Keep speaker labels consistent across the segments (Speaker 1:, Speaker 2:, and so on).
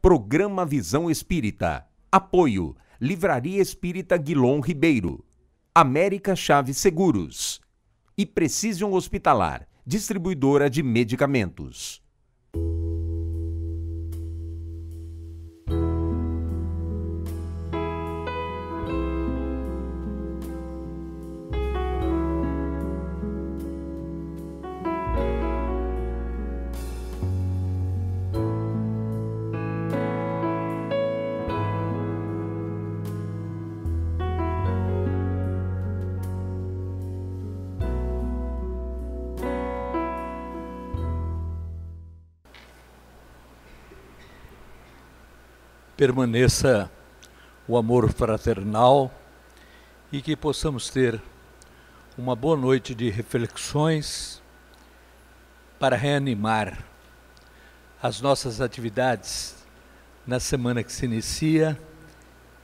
Speaker 1: Programa Visão Espírita. Apoio: Livraria Espírita Guilom Ribeiro, América Chaves Seguros e Precision Hospitalar, distribuidora de medicamentos.
Speaker 2: Permaneça o amor fraternal e que possamos ter uma boa noite de reflexões para reanimar as nossas atividades na semana que se inicia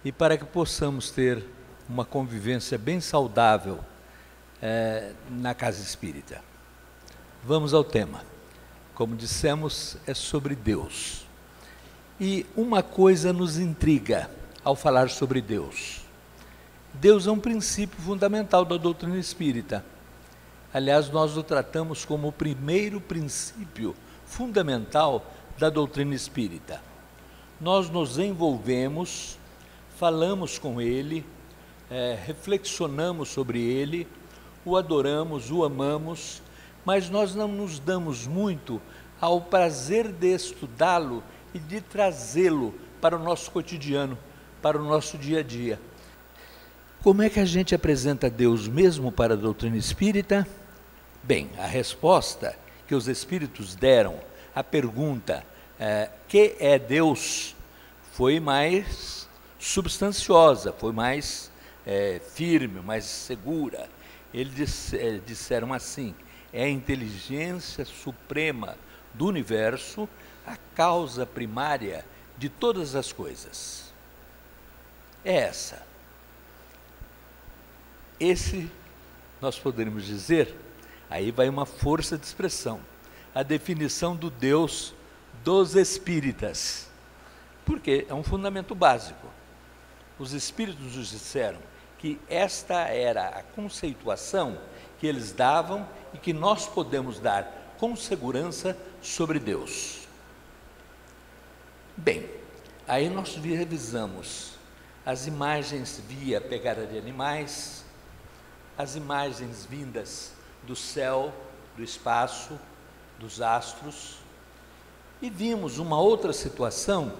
Speaker 2: e para que possamos ter uma convivência bem saudável na casa espírita. Vamos ao tema. Como dissemos, é sobre Deus. E uma coisa nos intriga ao falar sobre Deus. Deus é um princípio fundamental da doutrina espírita. Aliás, nós o tratamos como o primeiro princípio fundamental da doutrina espírita. Nós nos envolvemos, falamos com Ele, reflexionamos sobre Ele, o adoramos, o amamos, mas nós não nos damos muito ao prazer de estudá-lo e de trazê-lo para o nosso cotidiano, para o nosso dia a dia. Como é que a gente apresenta Deus mesmo para a doutrina espírita? Bem, a resposta que os espíritos deram à pergunta que é Deus foi mais substanciosa, foi mais firme, mais segura. Eles disseram assim: é a inteligência suprema do universo, a causa primária de todas as coisas. É essa. Esse, nós poderíamos dizer, aí vai uma força de expressão, a definição do Deus dos espíritas, porque é um fundamento básico. Os espíritos nos disseram que esta era a conceituação que eles davam e que nós podemos dar com segurança sobre Deus. Bem, aí nós revisamos as imagens via pegada de animais, as imagens vindas do céu, do espaço, dos astros, e vimos uma outra situação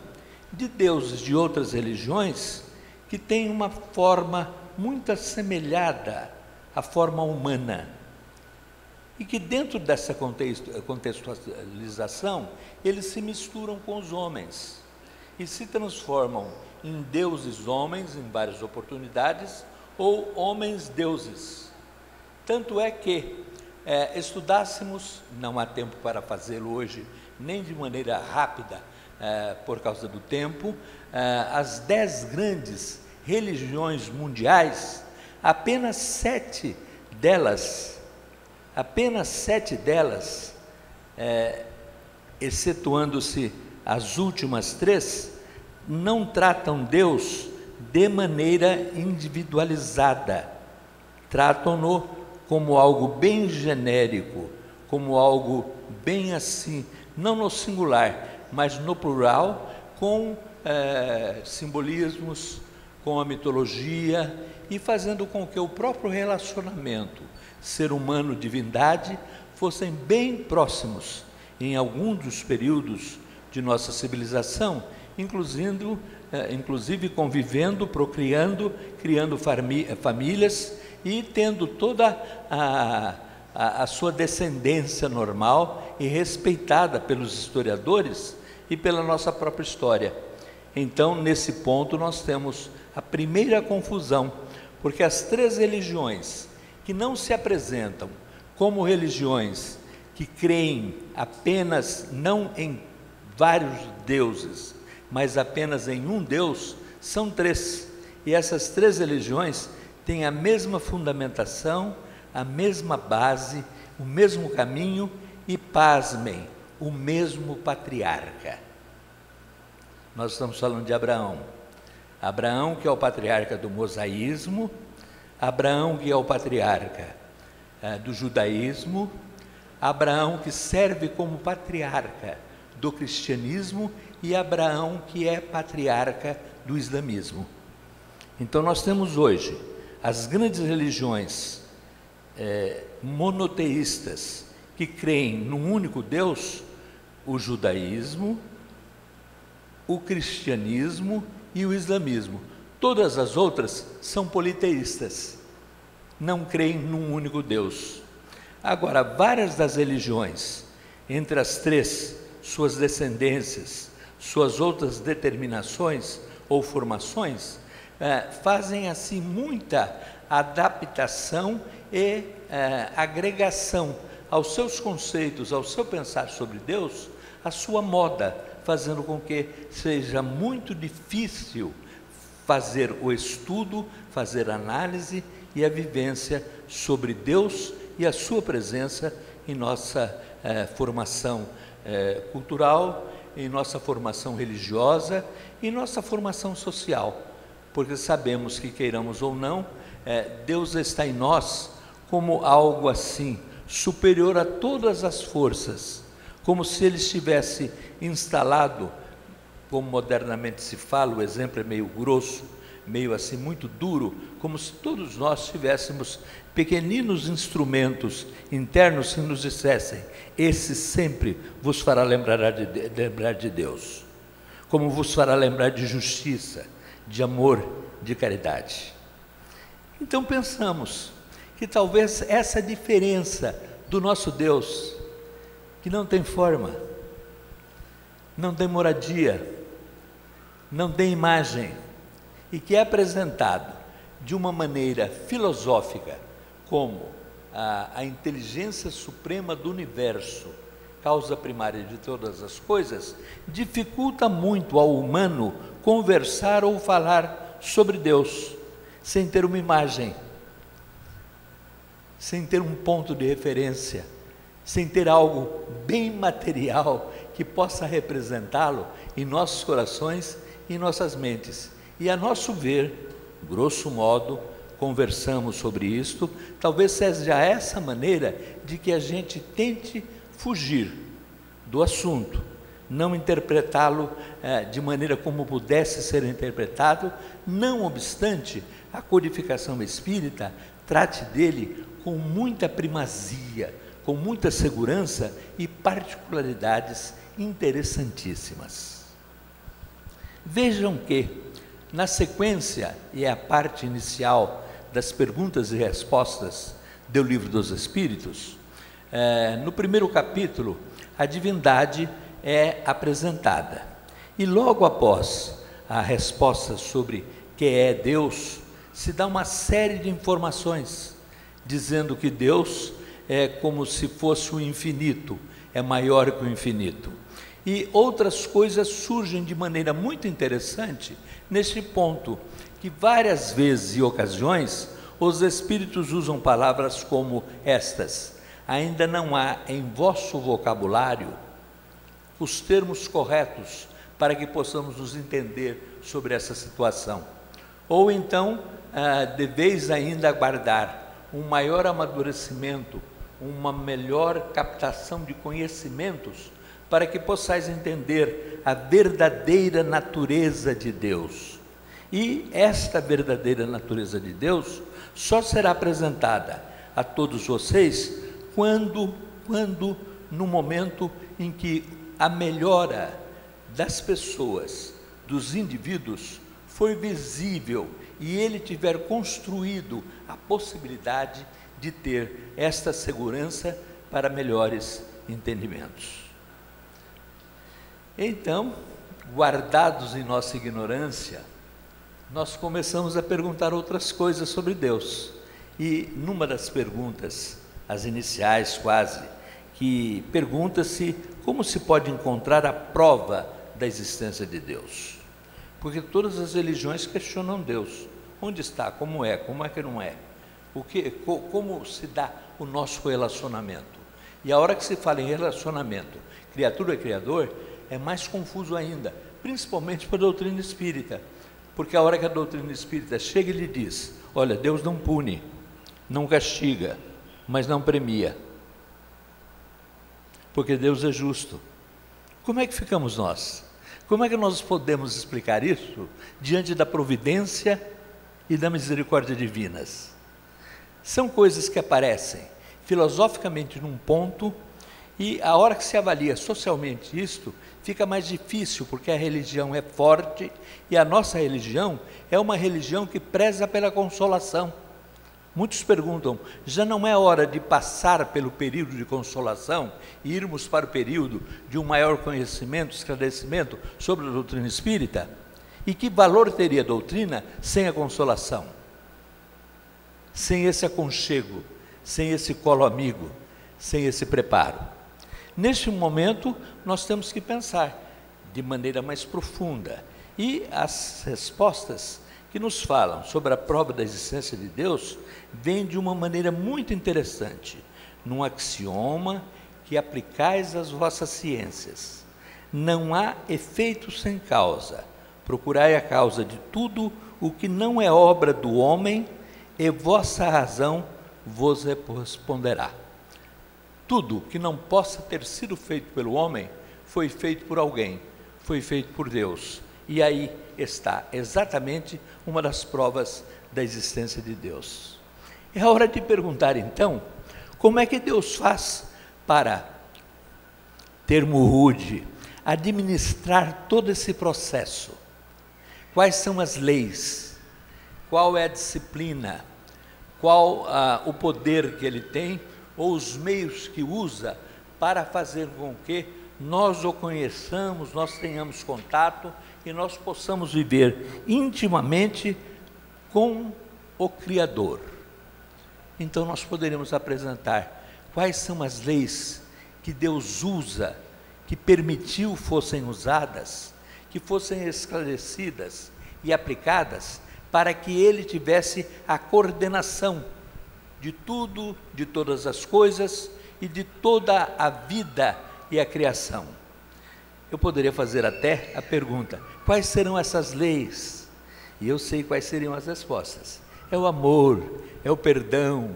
Speaker 2: de deuses de outras religiões que têm uma forma muito assemelhada à forma humana, e que dentro dessa contextualização, eles se misturam com os homens e se transformam em deuses homens em várias oportunidades, ou homens deuses. Tanto é que estudássemos, não há tempo para fazê-lo hoje, nem de maneira rápida, por causa do tempo, as 10 grandes religiões mundiais, apenas 7 delas, excetuando-se as últimas 3, não tratam Deus de maneira individualizada, tratam-no como algo bem genérico, como algo bem assim, não no singular, mas no plural, com simbolismos, com a mitologia, e fazendo com que o próprio relacionamento ser humano-divindade fossem bem próximos em algum dos períodos de nossa civilização, inclusive convivendo, procriando, criando famílias e tendo toda a sua descendência normal e respeitada pelos historiadores e pela nossa própria história. Então, nesse ponto, nós temos a primeira confusão, porque as 3 religiões que não se apresentam como religiões que creem apenas não em vários deuses, mas apenas em um Deus, são 3. E essas 3 religiões têm a mesma fundamentação, a mesma base, o mesmo caminho e, pasmem, o mesmo patriarca. Nós estamos falando de Abraão. Abraão, que é o patriarca do mosaísmo, Abraão, que é o patriarca do judaísmo, Abraão, que serve como patriarca do cristianismo, e Abraão, que é patriarca do islamismo. Então nós temos hoje as grandes religiões monoteístas que creem num único Deus: o judaísmo, o cristianismo e o islamismo. Todas as outras são politeístas, não creem num único Deus. Agora, várias das religiões, entre as três, suas descendências, suas outras determinações ou formações, fazem assim muita adaptação e agregação aos seus conceitos, ao seu pensar sobre Deus, a sua moda, fazendo com que seja muito difícil fazer o estudo, fazer a análise e a vivência sobre Deus e a sua presença em nossa formação cultural, em nossa formação religiosa, em nossa formação social, porque sabemos que, queiramos ou não, Deus está em nós como algo assim, superior a todas as forças, como se Ele estivesse instalado, como modernamente se fala, o exemplo é meio grosso, meio assim muito duro, como se todos nós tivéssemos pequeninos instrumentos internos que nos dissessem: esse sempre vos fará lembrar de Deus, como vos fará lembrar de justiça, de amor, de caridade. Então pensamos que talvez essa diferença do nosso Deus, que não tem forma, não tem moradia, não tem imagem, e que é apresentado de uma maneira filosófica como a inteligência suprema do universo, causa primária de todas as coisas, dificulta muito ao humano conversar ou falar sobre Deus, sem ter uma imagem, sem ter um ponto de referência, sem ter algo bem material que possa representá-lo em nossos corações e em nossas mentes. E a nosso ver, grosso modo, conversamos sobre isto, talvez seja essa maneira de que a gente tente fugir do assunto, não interpretá-lo de maneira como pudesse ser interpretado, não obstante a codificação espírita trate dele com muita primazia, com muita segurança e particularidades interessantíssimas. Vejam que, na sequência, e é a parte inicial das perguntas e respostas do Livro dos Espíritos, no primeiro capítulo, a divindade é apresentada. E logo após a resposta sobre que é Deus, se dá uma série de informações, dizendo que Deus é como se fosse o infinito, é maior que o infinito. E outras coisas surgem de maneira muito interessante neste ponto, que várias vezes e ocasiões os Espíritos usam palavras como estas: ainda não há em vosso vocabulário os termos corretos para que possamos nos entender sobre essa situação. Ou então, deveis ainda aguardar um maior amadurecimento, uma melhor captação de conhecimentos, para que possais entender a verdadeira natureza de Deus. E esta verdadeira natureza de Deus só será apresentada a todos vocês quando no momento em que a melhora das pessoas, dos indivíduos, for visível e ele tiver construído a possibilidade de ter esta segurança para melhores entendimentos. Então, guardados em nossa ignorância, nós começamos a perguntar outras coisas sobre Deus. E numa das perguntas, as iniciais quase, que pergunta-se como se pode encontrar a prova da existência de Deus. Porque todas as religiões questionam Deus. Onde está? Como é que não é? Como se dá o nosso relacionamento? E a hora que se fala em relacionamento, criatura e criador, é mais confuso ainda, principalmente para a doutrina espírita, porque a hora que a doutrina espírita chega e lhe diz: olha, Deus não pune, não castiga, mas não premia, porque Deus é justo. Como é que ficamos nós? Como é que nós podemos explicar isso diante da providência e da misericórdia divinas? São coisas que aparecem filosoficamente num ponto, e a hora que se avalia socialmente isto, fica mais difícil, porque a religião é forte, e a nossa religião é uma religião que preza pela consolação. Muitos perguntam: já não é hora de passar pelo período de consolação e irmos para o período de um maior conhecimento, esclarecimento sobre a doutrina espírita? E que valor teria a doutrina sem a consolação? Sem esse aconchego, sem esse colo amigo, sem esse preparo? Neste momento, nós temos que pensar de maneira mais profunda, e as respostas que nos falam sobre a prova da existência de Deus vêm de uma maneira muito interessante, num axioma que aplicais às vossas ciências: não há efeito sem causa, procurai a causa de tudo o que não é obra do homem, e vossa razão vos responderá. Tudo que não possa ter sido feito pelo homem foi feito por alguém, foi feito por Deus. E aí está exatamente uma das provas da existência de Deus. É a hora de perguntar então, como é que Deus faz para, termo rude, administrar todo esse processo? Quais são as leis? Qual é a disciplina? Qual o poder que ele tem, ou os meios que usa para fazer com que nós o conheçamos, nós tenhamos contato e nós possamos viver intimamente com o Criador? Então nós poderemos apresentar quais são as leis que Deus usa, que permitiu fossem usadas, que fossem esclarecidas e aplicadas, para que ele tivesse a coordenação de tudo, de todas as coisas e de toda a vida e a criação. Eu poderia fazer até a pergunta: quais serão essas leis? E eu sei quais seriam as respostas: é o amor, é o perdão,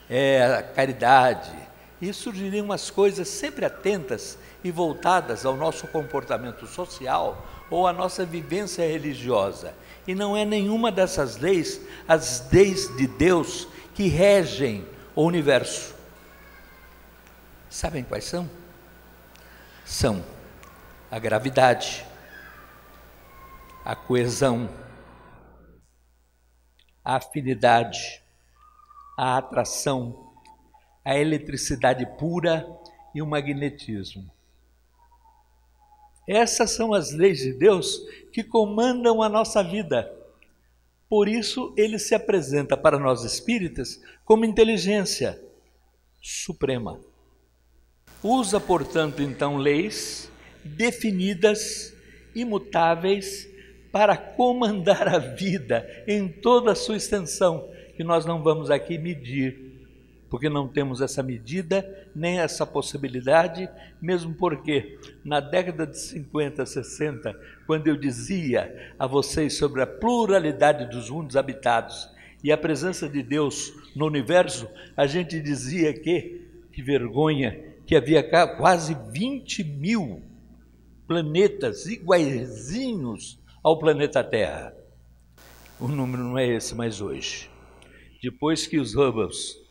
Speaker 2: é a caridade. E surgiriam umas coisas sempre atentas e voltadas ao nosso comportamento social ou à nossa vivência religiosa. E não é nenhuma dessas leis, as leis de Deus, que regem o universo. Sabem quais são? São a gravidade, a coesão, a afinidade, a atração, a eletricidade pura e o magnetismo. Essas são as leis de Deus que comandam a nossa vida. Por isso, ele se apresenta para nós espíritas como inteligência suprema. Usa, portanto, então, leis definidas, imutáveis, para comandar a vida em toda a sua extensão, que nós não vamos aqui medir, porque não temos essa medida, nem essa possibilidade, mesmo porque na década de 50, 60, quando eu dizia a vocês sobre a pluralidade dos mundos habitados e a presença de Deus no universo, a gente dizia que vergonha, que havia quase 20 mil planetas iguaizinhos ao planeta Terra. O número não é esse mais hoje. Depois que os Hubbles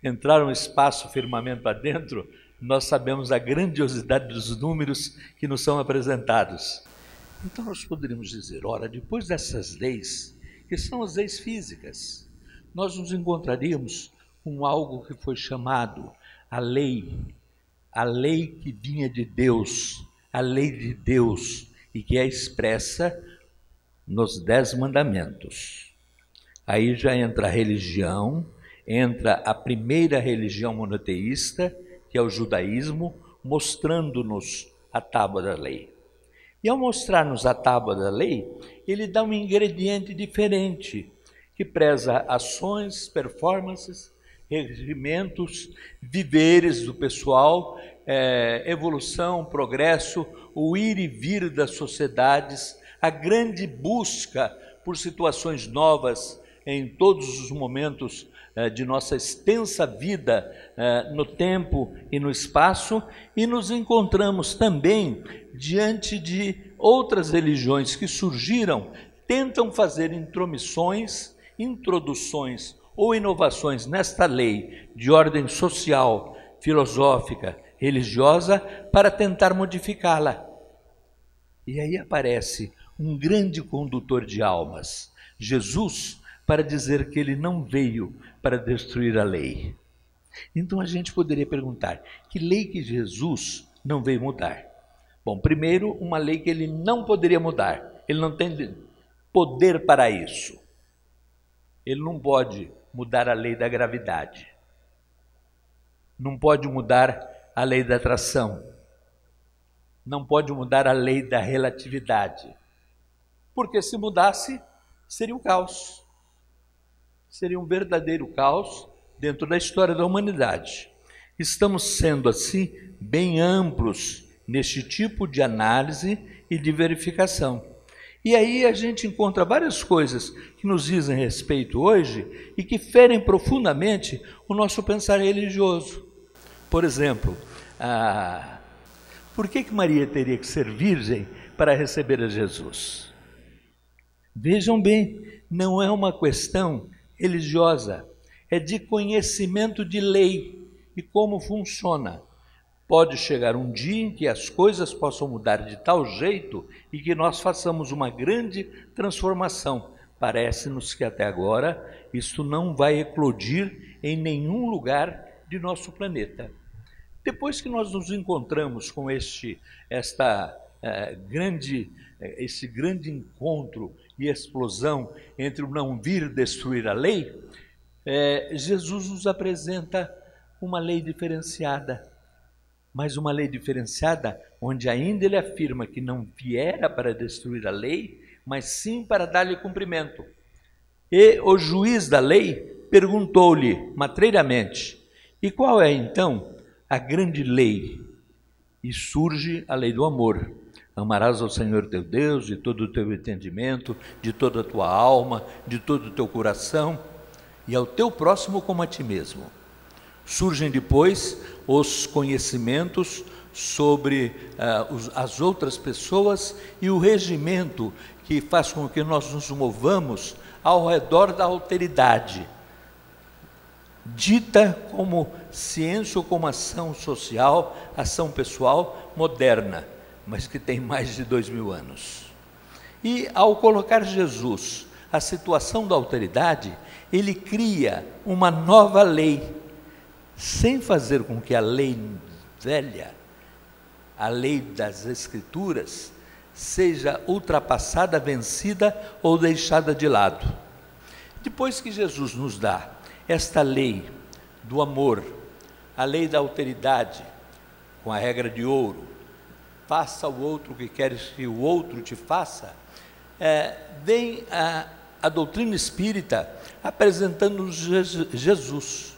Speaker 2: entraram no espaço, firmamento adentro, nós sabemos a grandiosidade dos números que nos são apresentados. Então nós poderíamos dizer, ora, depois dessas leis, que são as leis físicas, nós nos encontraríamos com algo que foi chamado a lei que vinha de Deus, a lei de Deus, e que é expressa nos 10 mandamentos. Aí já entra a religião, entra a primeira religião monoteísta, que é o judaísmo, mostrando-nos a tábua da lei. E ao mostrar-nos a tábua da lei, ele dá um ingrediente diferente, que preza ações, performances, regimentos, viveres do pessoal, evolução, progresso, o ir e vir das sociedades, a grande busca por situações novas em todos os momentos de nossa extensa vida no tempo e no espaço, e nos encontramos também diante de outras religiões que surgiram, tentam fazer introduções ou inovações nesta lei de ordem social, filosófica, religiosa, para tentar modificá-la. E aí aparece um grande condutor de almas, Jesus, para dizer que ele não veio para destruir a lei. Então a gente poderia perguntar, que lei que Jesus não veio mudar? Bom, primeiro, uma lei que ele não poderia mudar, ele não tem poder para isso. Ele não pode mudar a lei da gravidade, não pode mudar a lei da atração, não pode mudar a lei da relatividade, porque se mudasse, seria um caos, seria um verdadeiro caos dentro da história da humanidade. Estamos sendo assim bem amplos neste tipo de análise e de verificação. E aí a gente encontra várias coisas que nos dizem respeito hoje e que ferem profundamente o nosso pensar religioso. Por exemplo, por que Maria teria que ser virgem para receber a Jesus? Vejam bem, não é uma questão religiosa, é de conhecimento de lei e como funciona. Pode chegar um dia em que as coisas possam mudar de tal jeito e que nós façamos uma grande transformação. Parece-nos que até agora isso não vai eclodir em nenhum lugar de nosso planeta. Depois que nós nos encontramos com esse grande encontro e explosão entre o não vir destruir a lei, Jesus nos apresenta uma lei diferenciada. Mas uma lei diferenciada, onde ainda ele afirma que não viera para destruir a lei, mas sim para dar-lhe cumprimento. E o juiz da lei perguntou-lhe matreiramente, e qual é então a grande lei? E surge a lei do amor. Amarás ao Senhor teu Deus de todo o teu entendimento, de toda a tua alma, de todo o teu coração, e ao teu próximo como a ti mesmo. Surgem depois os conhecimentos sobre as outras pessoas e o regimento que faz com que nós nos movamos ao redor da alteridade, dita como ciência ou como ação social, ação pessoal moderna, mas que tem mais de 2000 anos. E ao colocar Jesus a situação da alteridade, ele cria uma nova lei, sem fazer com que a lei velha, a lei das Escrituras, seja ultrapassada, vencida ou deixada de lado. Depois que Jesus nos dá esta lei do amor, a lei da alteridade, com a regra de ouro, faça ao outro o que queres que o outro te faça, vem a doutrina espírita apresentando-nos Jesus.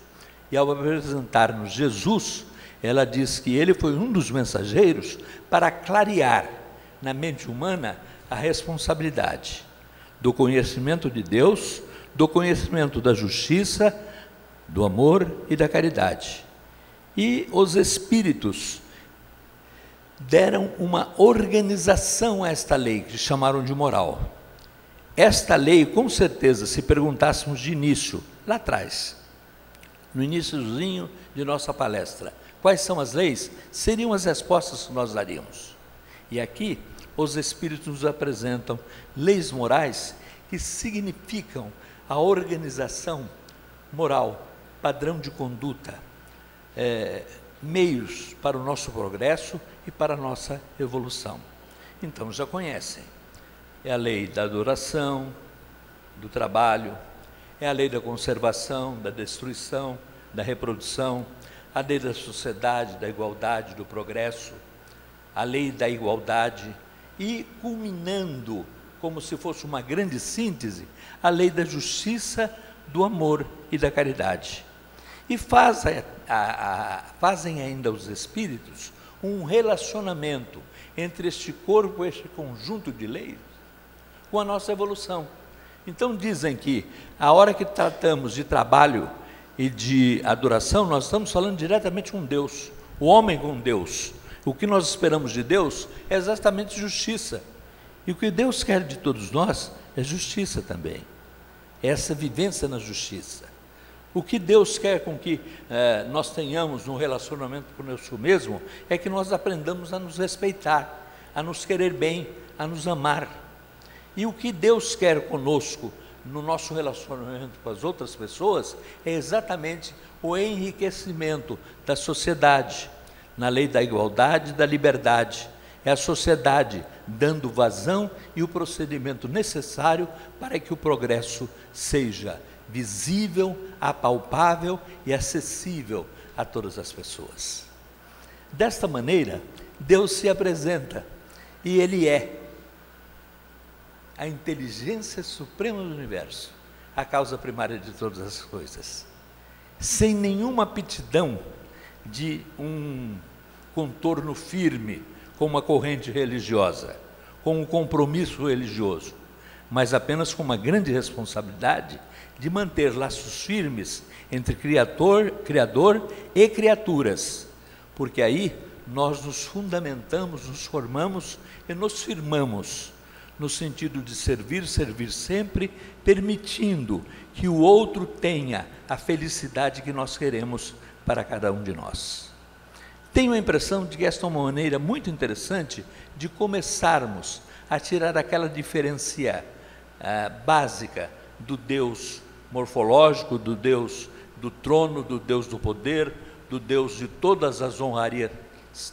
Speaker 2: E ao apresentar-nos Jesus, ela diz que ele foi um dos mensageiros para clarear na mente humana a responsabilidade do conhecimento de Deus, do conhecimento da justiça, do amor e da caridade. E os espíritos deram uma organização a esta lei, que chamaram de moral. Esta lei, com certeza, se perguntássemos de início, lá atrás, no iniciozinho de nossa palestra, quais são as leis? Seriam as respostas que nós daríamos. E aqui, os Espíritos nos apresentam leis morais que significam a organização moral, padrão de conduta, meios para o nosso progresso e para a nossa evolução. Então, já conhecem. É a lei da adoração, do trabalho, é a lei da conservação, da destruição, da reprodução, a lei da sociedade, da igualdade, do progresso, a lei da igualdade e, culminando, como se fosse uma grande síntese, a lei da justiça, do amor e da caridade. E fazem ainda os espíritos um relacionamento entre este corpo, este conjunto de leis, com a nossa evolução. Então dizem que a hora que tratamos de trabalho e de adoração, nós estamos falando diretamente com Deus, o homem com Deus. O que nós esperamos de Deus é exatamente justiça. E o que Deus quer de todos nós é justiça também. Essa vivência na justiça. O que Deus quer com que nós tenhamos no relacionamento conosco mesmo é que nós aprendamos a nos respeitar, a nos querer bem, a nos amar. E o que Deus quer conosco no nosso relacionamento com as outras pessoas é exatamente o enriquecimento da sociedade, na lei da igualdade e da liberdade. É a sociedade dando vazão e o procedimento necessário para que o progresso seja visível, apalpável e acessível a todas as pessoas. Desta maneira, Deus se apresenta e Ele é a inteligência suprema do universo, a causa primária de todas as coisas, sem nenhuma aptidão de um contorno firme, com uma corrente religiosa, com um compromisso religioso, mas apenas com uma grande responsabilidade de manter laços firmes entre Criador e criaturas, porque aí nós nos fundamentamos, nos formamos e nos firmamos, no sentido de servir sempre, permitindo que o outro tenha a felicidade que nós queremos para cada um de nós. Tenho a impressão de que esta é uma maneira muito interessante de começarmos a tirar aquela diferença básica do Deus morfológico, do Deus do trono, do Deus do poder, do Deus de todas as honrarias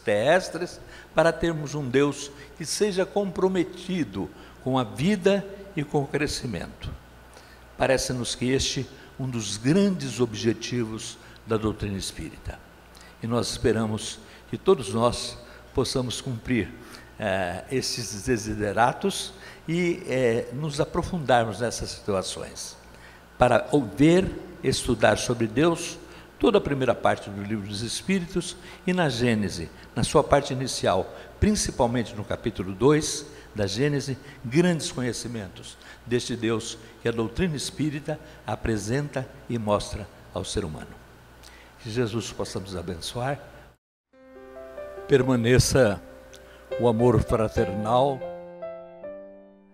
Speaker 2: terrestres, para termos um Deus que seja comprometido com a vida e com o crescimento. Parece-nos que este é um dos grandes objetivos da doutrina espírita. E nós esperamos que todos nós possamos cumprir esses desideratos e nos aprofundarmos nessas situações. Para ver, estudar sobre Deus, toda a primeira parte do Livro dos Espíritos e na Gênese, na sua parte inicial, principalmente no capítulo 2 da Gênese, grandes conhecimentos deste Deus que a doutrina espírita apresenta e mostra ao ser humano. Que Jesus possa nos abençoar. Permaneça o amor fraternal.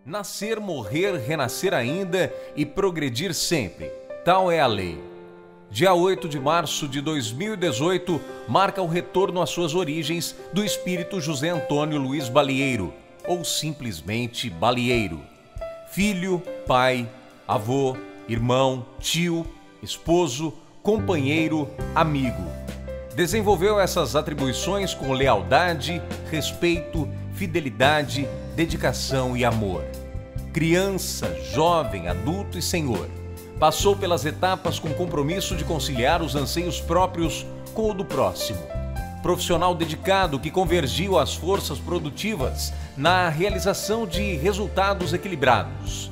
Speaker 1: Nascer, morrer, renascer ainda e progredir sempre. Tal é a lei. Dia 8 de março de 2018 marca o retorno às suas origens do espírito José Antônio Luiz Balieiro, ou simplesmente Balieiro. Filho, pai, avô, irmão, tio, esposo, companheiro, amigo. Desenvolveu essas atribuições com lealdade, respeito, fidelidade, dedicação e amor. Criança, jovem, adulto e senhor. Passou pelas etapas com compromisso de conciliar os anseios próprios com o do próximo. Profissional dedicado que convergiu as forças produtivas na realização de resultados equilibrados.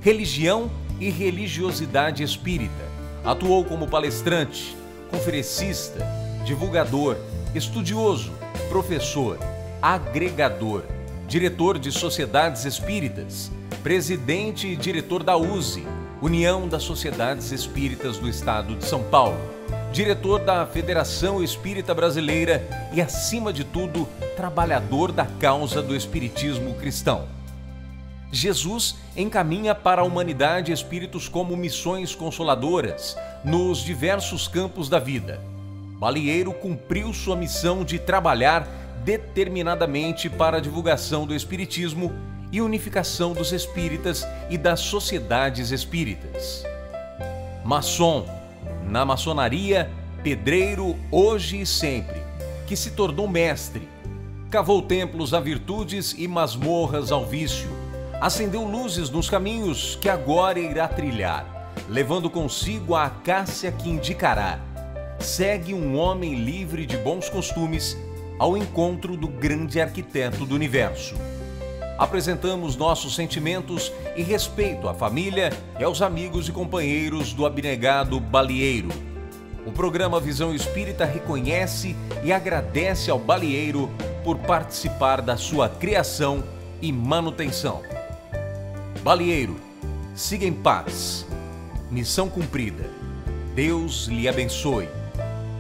Speaker 1: Religião e religiosidade espírita. Atuou como palestrante, conferencista, divulgador, estudioso, professor, agregador, diretor de sociedades espíritas, presidente e diretor da USE, União das Sociedades Espíritas do Estado de São Paulo, diretor da Federação Espírita Brasileira e, acima de tudo, trabalhador da causa do espiritismo cristão. Jesus encaminha para a humanidade espíritos como missões consoladoras nos diversos campos da vida. Balieiro cumpriu sua missão de trabalhar determinadamente para a divulgação do espiritismo e unificação dos espíritas e das sociedades espíritas. Maçom, na maçonaria, pedreiro hoje e sempre, que se tornou mestre, cavou templos a virtudes e masmorras ao vício, acendeu luzes nos caminhos que agora irá trilhar, levando consigo a acácia que indicará. Segue um homem livre de bons costumes ao encontro do grande arquiteto do universo. Apresentamos nossos sentimentos e respeito à família e aos amigos e companheiros do abnegado Balieiro. O programa Visão Espírita reconhece e agradece ao baleeiro por participar da sua criação e manutenção. Baleeiro, siga em paz. Missão cumprida. Deus lhe abençoe.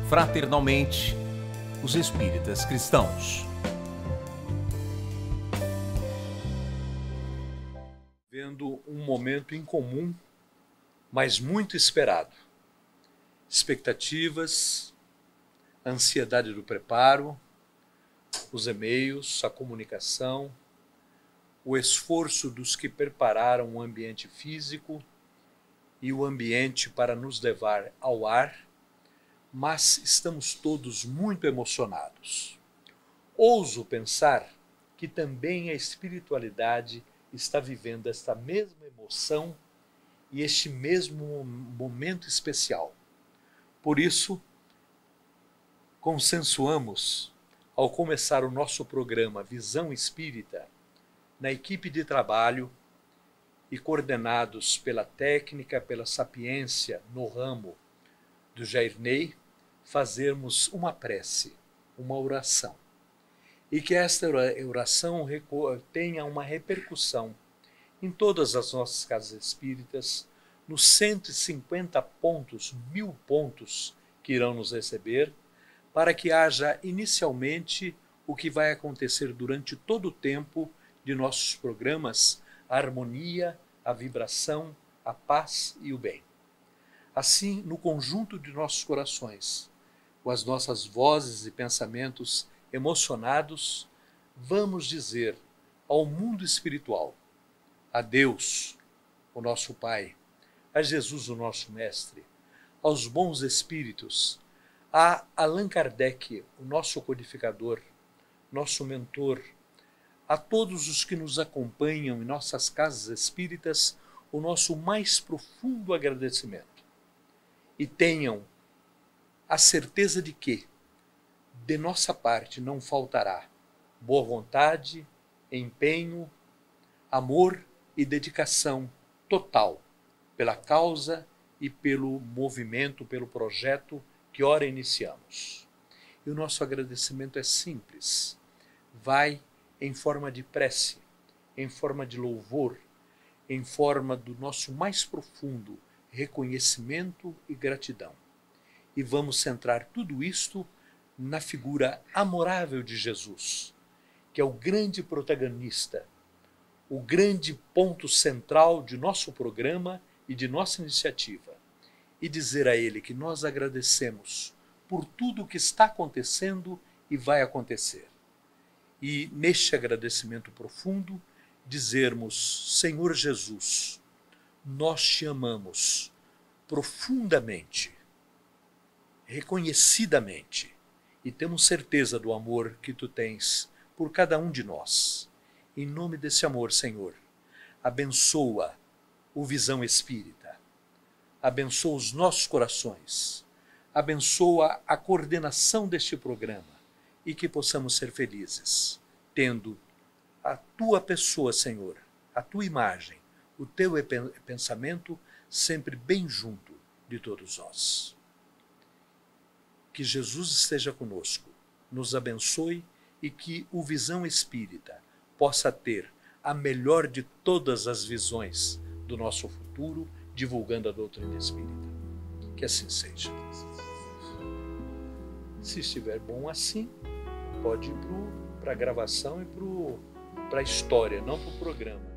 Speaker 1: Fraternalmente, os Espíritas Cristãos.
Speaker 2: Vendo um momento incomum, mas muito esperado. Expectativas, a ansiedade do preparo, os e-mails, a comunicação, o esforço dos que prepararam o ambiente físico e o ambiente para nos levar ao ar, mas estamos todos muito emocionados. Ouso pensar que também a espiritualidade está vivendo esta mesma emoção e este mesmo momento especial. Por isso, consensuamos, ao começar o nosso programa Visão Espírita, na equipe de trabalho e coordenados pela técnica, pela sapiência no ramo do Jairney, fazermos uma prece, uma oração. E que esta oração tenha uma repercussão em todas as nossas casas espíritas, nos 150 pontos, 1000 pontos que irão nos receber, para que haja inicialmente o que vai acontecer durante todo o tempo de nossos programas, a harmonia, a vibração, a paz e o bem. Assim, no conjunto de nossos corações, com as nossas vozes e pensamentos emocionados, vamos dizer ao mundo espiritual, a Deus, o nosso Pai, a Jesus, o nosso Mestre, aos bons espíritos, a Allan Kardec, o nosso codificador, nosso mentor, a todos os que nos acompanham em nossas casas espíritas, o nosso mais profundo agradecimento. E tenham a certeza de que, de nossa parte, não faltará boa vontade, empenho, amor e dedicação total pela causa e pelo movimento, pelo projeto que ora iniciamos. E o nosso agradecimento é simples. Vai em forma de prece, em forma de louvor, em forma do nosso mais profundo reconhecimento e gratidão. E vamos centrar tudo isto na figura amorável de Jesus, que é o grande protagonista, o grande ponto central de nosso programa e de nossa iniciativa, e dizer a Ele que nós agradecemos por tudo o que está acontecendo e vai acontecer. E neste agradecimento profundo, dizermos: Senhor Jesus, nós te amamos profundamente, reconhecidamente, e temos certeza do amor que tu tens por cada um de nós. Em nome desse amor, Senhor, abençoa o Visão Espírita, abençoa os nossos corações, abençoa a coordenação deste programa e que possamos ser felizes, tendo a tua pessoa, Senhor, a tua imagem, o teu pensamento sempre bem junto de todos nós. Que Jesus esteja conosco, nos abençoe e que o Visão Espírita possa ter a melhor de todas as visões do nosso futuro, divulgando a doutrina espírita. Que assim seja. Se estiver bom assim, pode ir para a gravação e para a história, não para o programa.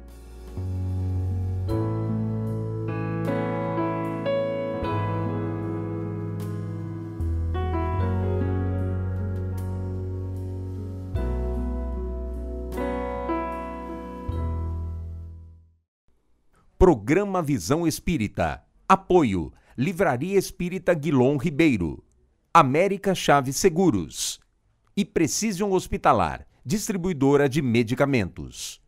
Speaker 1: Programa Visão Espírita. Apoio: Livraria Espírita Guilom Ribeiro, América Chaves Seguros e Precision Hospitalar, distribuidora de medicamentos.